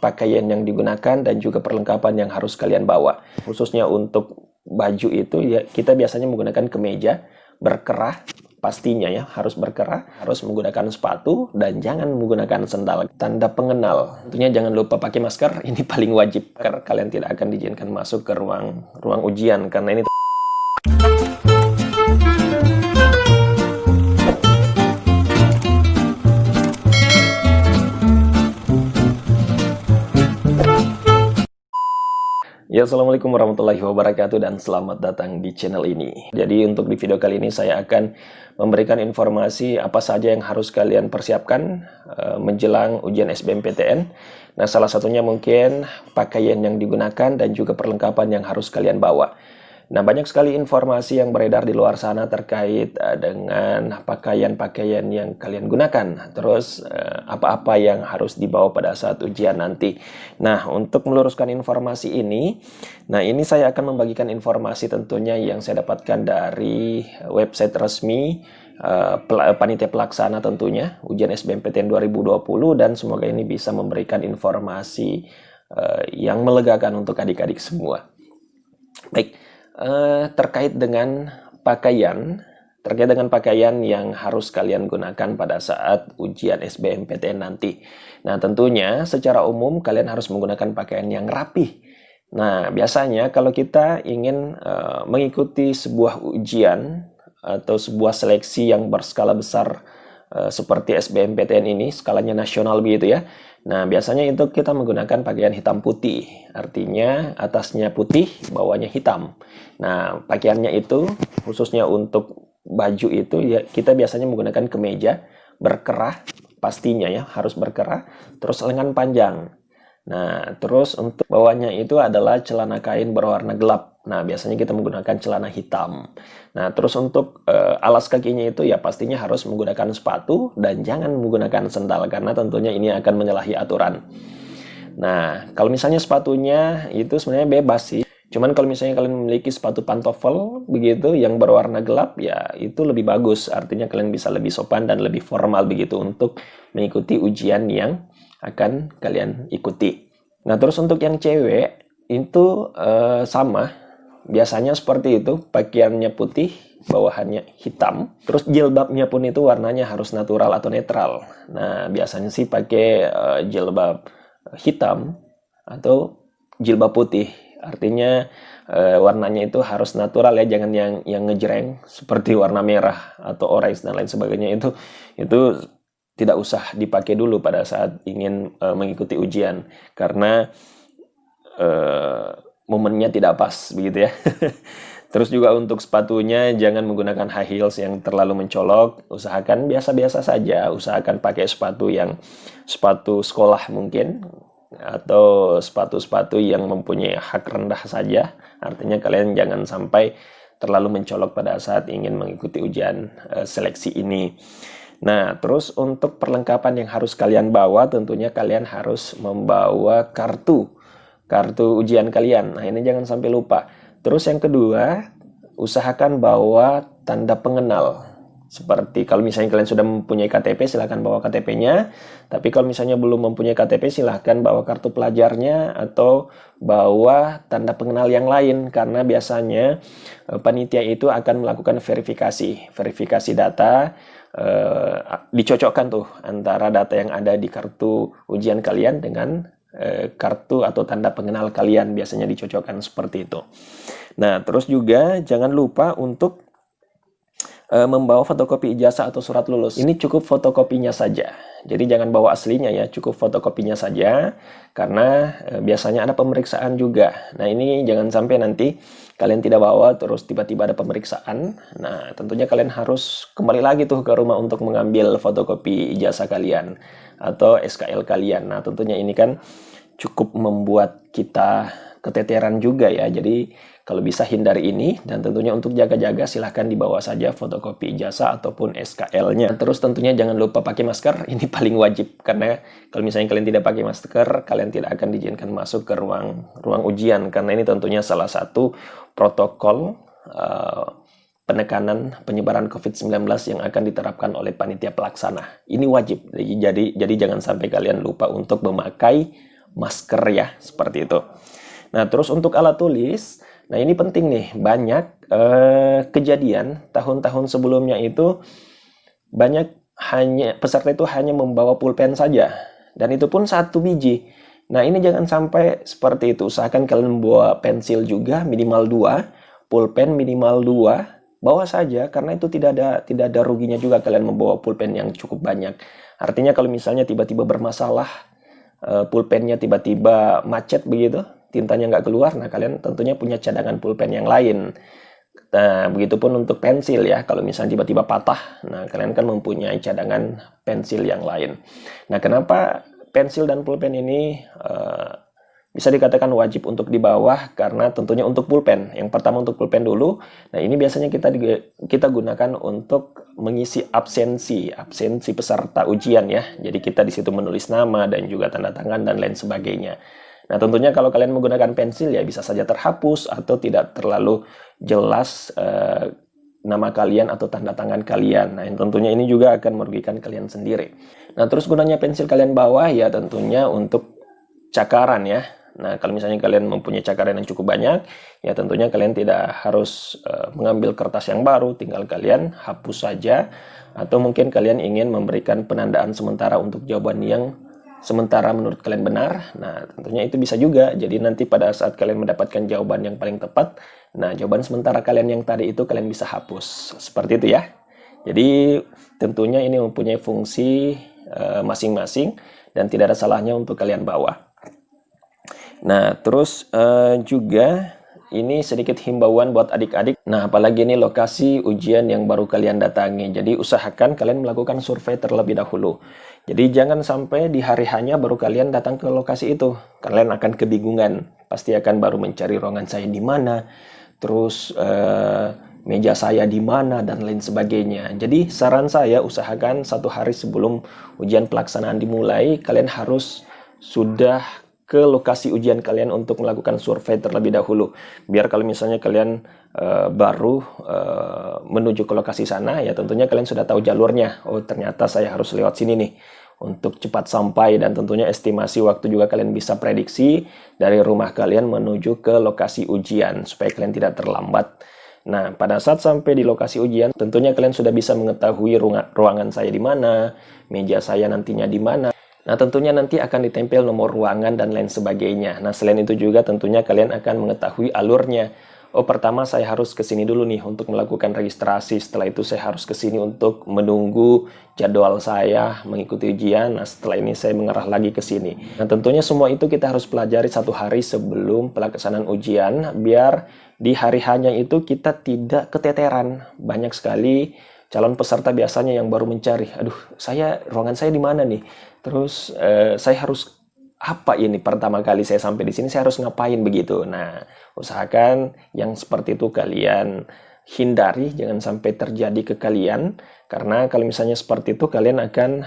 pakaian yang digunakan dan juga perlengkapan yang harus kalian bawa. Khususnya untuk baju itu ya kita biasanya menggunakan kemeja berkerah, pastinya ya harus berkerah, harus menggunakan sepatu dan jangan menggunakan sendal. Tanda pengenal, tentunya jangan lupa pakai masker, ini paling wajib karena kalian tidak akan diizinkan masuk ke ruang ujian karena ini ya. Assalamualaikum warahmatullahi wabarakatuh dan selamat datang di channel ini. Jadi untuk di video kali ini saya akan memberikan informasi apa saja yang harus kalian persiapkan menjelang ujian SBMPTN. Nah, salah satunya mungkin pakaian yang digunakan dan juga perlengkapan yang harus kalian bawa. Nah, banyak sekali informasi yang beredar di luar sana terkait dengan pakaian-pakaian yang kalian gunakan. Terus, apa-apa yang harus dibawa pada saat ujian nanti. Nah, untuk meluruskan informasi ini, ini saya akan membagikan informasi tentunya yang saya dapatkan dari website resmi panitia pelaksana tentunya, ujian SBMPTN 2020, dan semoga ini bisa memberikan informasi yang melegakan untuk adik-adik semua. Baik. Terkait dengan pakaian yang harus kalian gunakan pada saat ujian SBMPTN nanti. Nah, tentunya secara umum kalian harus menggunakan pakaian yang rapi. Nah, biasanya kalau kita ingin mengikuti sebuah ujian atau sebuah seleksi yang berskala besar seperti SBMPTN ini, skalanya nasional begitu ya. Nah, biasanya itu kita menggunakan pakaian hitam putih. Artinya atasnya putih, bawahnya hitam. Nah, pakaiannya itu khususnya untuk baju itu ya kita biasanya menggunakan kemeja berkerah, pastinya ya harus berkerah, terus lengan panjang. Nah, terus untuk bawahnya itu adalah celana kain berwarna gelap. Nah, biasanya kita menggunakan celana hitam. Nah, terus untuk alas kakinya itu ya pastinya harus menggunakan sepatu dan jangan menggunakan sendal karena tentunya ini akan menyalahi aturan. Nah, kalau misalnya sepatunya itu sebenarnya bebas sih. Cuman kalau misalnya kalian memiliki sepatu pantofel begitu yang berwarna gelap ya itu lebih bagus. Artinya kalian bisa lebih sopan dan lebih formal begitu untuk mengikuti ujian yang akan kalian ikuti. Nah, terus untuk yang cewek itu sama. Biasanya seperti itu, pakaiannya putih, bawahannya hitam. Terus jilbabnya pun itu warnanya harus natural atau netral. Nah, biasanya sih pakai jilbab hitam atau jilbab putih. Artinya warnanya itu harus natural ya, jangan yang ngejreng seperti warna merah atau orange dan lain sebagainya. Itu tidak usah dipakai dulu pada saat ingin mengikuti ujian karena momennya tidak pas begitu ya. Terus juga untuk sepatunya jangan menggunakan high heels yang terlalu mencolok. Usahakan biasa-biasa saja. Usahakan pakai sepatu sekolah mungkin atau sepatu-sepatu yang mempunyai hak rendah saja. Artinya kalian jangan sampai terlalu mencolok pada saat ingin mengikuti ujian seleksi ini. Nah, terus untuk perlengkapan yang harus kalian bawa, tentunya kalian harus membawa kartu ujian kalian. Nah, ini jangan sampai lupa. Terus yang kedua, usahakan bawa tanda pengenal. Seperti kalau misalnya kalian sudah mempunyai KTP, silahkan bawa KTP-nya. Tapi kalau misalnya belum mempunyai KTP, silahkan bawa kartu pelajarnya atau bawa tanda pengenal yang lain. Karena biasanya panitia itu akan melakukan verifikasi data. Dicocokkan tuh antara data yang ada di kartu ujian kalian dengan kartu atau tanda pengenal kalian, biasanya dicocokkan seperti itu. Nah, terus juga jangan lupa untuk membawa fotokopi ijazah atau surat lulus. Ini cukup fotokopinya saja. Jadi jangan bawa aslinya ya, cukup fotokopinya saja karena biasanya ada pemeriksaan juga. Nah, ini jangan sampai nanti kalian tidak bawa terus tiba-tiba ada pemeriksaan. Nah, tentunya kalian harus kembali lagi tuh ke rumah untuk mengambil fotokopi ijazah kalian atau SKL kalian. Nah, tentunya ini kan cukup membuat kita keteteran juga ya. Jadi kalau bisa hindari ini, dan tentunya untuk jaga-jaga silahkan dibawa saja fotokopi ijazah ataupun SKL-nya. Terus tentunya jangan lupa pakai masker, ini paling wajib karena kalau misalnya kalian tidak pakai masker, kalian tidak akan diizinkan masuk ke ruang ujian karena ini tentunya salah satu protokol penekanan penyebaran COVID-19 yang akan diterapkan oleh panitia pelaksana. Ini wajib, jadi jangan sampai kalian lupa untuk memakai masker ya, seperti itu. Nah, terus untuk alat tulis, nah ini penting nih, banyak kejadian tahun-tahun sebelumnya itu banyak peserta itu hanya membawa pulpen saja, dan itu pun 1 biji. Nah, ini jangan sampai seperti itu. Usahakan kalian membawa pensil juga minimal 2, pulpen minimal 2. Bawa saja, karena itu tidak ada ruginya juga kalian membawa pulpen yang cukup banyak. Artinya kalau misalnya tiba-tiba bermasalah, pulpennya tiba-tiba macet begitu, tintanya nggak keluar, nah kalian tentunya punya cadangan pulpen yang lain. Nah, begitupun untuk pensil ya, kalau misalnya tiba-tiba patah, nah kalian kan mempunyai cadangan pensil yang lain. Nah, kenapa pensil dan pulpen ini bisa dikatakan wajib untuk dibawa? Karena tentunya untuk pulpen. Yang pertama untuk pulpen dulu. Nah, ini biasanya kita gunakan untuk mengisi absensi peserta ujian ya. Jadi kita di situ menulis nama dan juga tanda tangan dan lain sebagainya. Nah, tentunya kalau kalian menggunakan pensil ya bisa saja terhapus atau tidak terlalu jelas nama kalian atau tanda tangan kalian. Nah, tentunya ini juga akan merugikan kalian sendiri. Nah, terus gunanya pensil kalian bawa ya tentunya untuk cakaran ya. Nah, kalau misalnya kalian mempunyai cakaran yang cukup banyak, ya tentunya kalian tidak harus mengambil kertas yang baru, tinggal kalian hapus saja. Atau mungkin kalian ingin memberikan penandaan sementara untuk jawaban yang sementara menurut kalian benar. Nah, tentunya itu bisa juga. Jadi nanti pada saat kalian mendapatkan jawaban yang paling tepat, nah jawaban sementara kalian yang tadi itu kalian bisa hapus. Seperti itu ya. Jadi tentunya ini mempunyai fungsi masing-masing dan tidak ada salahnya untuk kalian bawa. Nah, terus juga ini sedikit himbauan buat adik-adik. Nah, apalagi ini lokasi ujian yang baru kalian datangi. Jadi usahakan kalian melakukan survei terlebih dahulu. Jadi jangan sampai di hari hanya baru kalian datang ke lokasi itu. Kalian akan kebingungan. Pasti akan baru mencari ruangan saya di mana, terus meja saya di mana dan lain sebagainya. Jadi saran saya usahakan 1 hari sebelum ujian pelaksanaan dimulai, kalian harus sudah ke lokasi ujian kalian untuk melakukan survei terlebih dahulu. Biar kalau misalnya kalian baru menuju ke lokasi sana, ya tentunya kalian sudah tahu jalurnya. Oh, ternyata saya harus lewat sini nih untuk cepat sampai, dan tentunya estimasi waktu juga kalian bisa prediksi dari rumah kalian menuju ke lokasi ujian supaya kalian tidak terlambat. Nah, pada saat sampai di lokasi ujian, tentunya kalian sudah bisa mengetahui ruangan saya di mana, meja saya nantinya di mana. Nah, tentunya nanti akan ditempel nomor ruangan dan lain sebagainya. Nah, selain itu juga tentunya kalian akan mengetahui alurnya. Oh, pertama saya harus ke sini dulu nih untuk melakukan registrasi. Setelah itu saya harus ke sini untuk menunggu jadwal saya mengikuti ujian. Nah, setelah ini saya mengarah lagi ke sini. Nah, tentunya semua itu kita harus pelajari 1 hari sebelum pelaksanaan ujian, biar di hari hanya itu kita tidak keteteran. Banyak sekali calon peserta biasanya yang baru mencari, aduh, ruangan saya di mana nih? Terus saya harus apa ini pertama kali saya sampai di sini, saya harus ngapain begitu. Nah, usahakan yang seperti itu kalian hindari, jangan sampai terjadi ke kalian. Karena kalau misalnya seperti itu kalian akan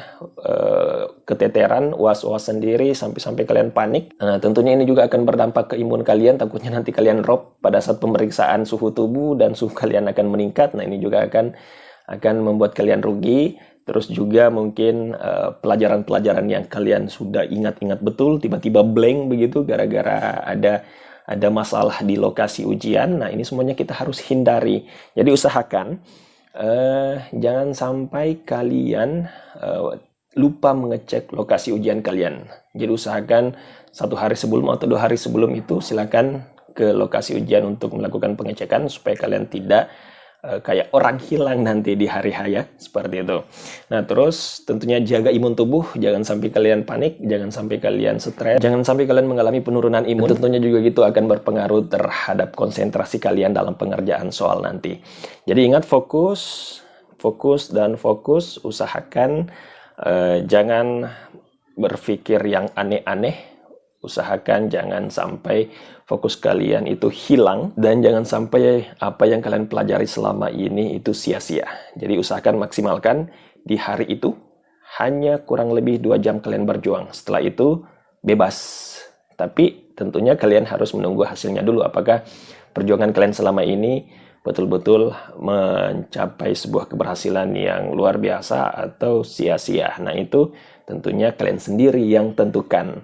keteteran, was-was sendiri sampai kalian panik. Nah, tentunya ini juga akan berdampak ke imun kalian, takutnya nanti kalian drop pada saat pemeriksaan suhu tubuh dan suhu kalian akan meningkat. Nah, ini juga akan membuat kalian rugi. Terus juga mungkin pelajaran-pelajaran yang kalian sudah ingat-ingat betul tiba-tiba blank begitu gara-gara ada masalah di lokasi ujian. Nah, ini semuanya kita harus hindari. Jadi usahakan jangan sampai kalian lupa mengecek lokasi ujian kalian. Jadi usahakan 1 hari sebelum atau 2 hari sebelum itu silakan ke lokasi ujian untuk melakukan pengecekan supaya kalian tidak kayak orang hilang nanti di hari haya, seperti itu. Nah, terus tentunya jaga imun tubuh, jangan sampai kalian panik, jangan sampai kalian stres, jangan sampai kalian mengalami penurunan imun. Tentunya juga gitu akan berpengaruh terhadap konsentrasi kalian dalam pengerjaan soal nanti. Jadi ingat, fokus, usahakan jangan berpikir yang aneh-aneh. Usahakan jangan sampai fokus kalian itu hilang, dan jangan sampai apa yang kalian pelajari selama ini itu sia-sia. Jadi usahakan maksimalkan di hari itu, hanya kurang lebih 2 jam kalian berjuang. Setelah itu bebas. Tapi tentunya kalian harus menunggu hasilnya dulu. Apakah perjuangan kalian selama ini betul-betul mencapai sebuah keberhasilan yang luar biasa atau sia-sia. Nah, itu tentunya kalian sendiri yang tentukan.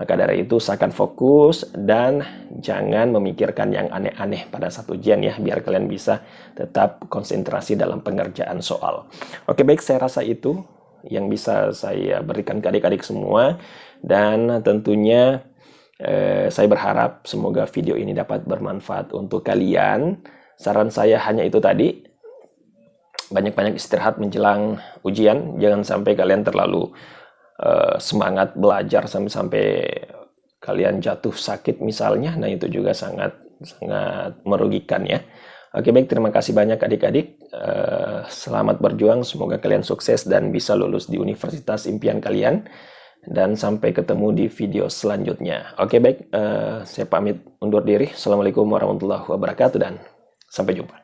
Maka dari itu usahakan fokus dan jangan memikirkan yang aneh-aneh pada saat ujian ya, biar kalian bisa tetap konsentrasi dalam pengerjaan soal. Oke baik, saya rasa itu yang bisa saya berikan ke adik-adik semua. Dan tentunya saya berharap semoga video ini dapat bermanfaat untuk kalian. Saran saya hanya itu tadi, banyak-banyak istirahat menjelang ujian. Jangan sampai kalian terlalu semangat belajar sampai kalian jatuh sakit misalnya. Nah itu juga sangat merugikan ya. Oke baik, terima kasih banyak adik-adik. Selamat berjuang, semoga kalian sukses dan bisa lulus di universitas impian kalian. Dan sampai ketemu di video selanjutnya. Oke baik, saya pamit undur diri. Assalamualaikum warahmatullahi wabarakatuh dan sampai jumpa.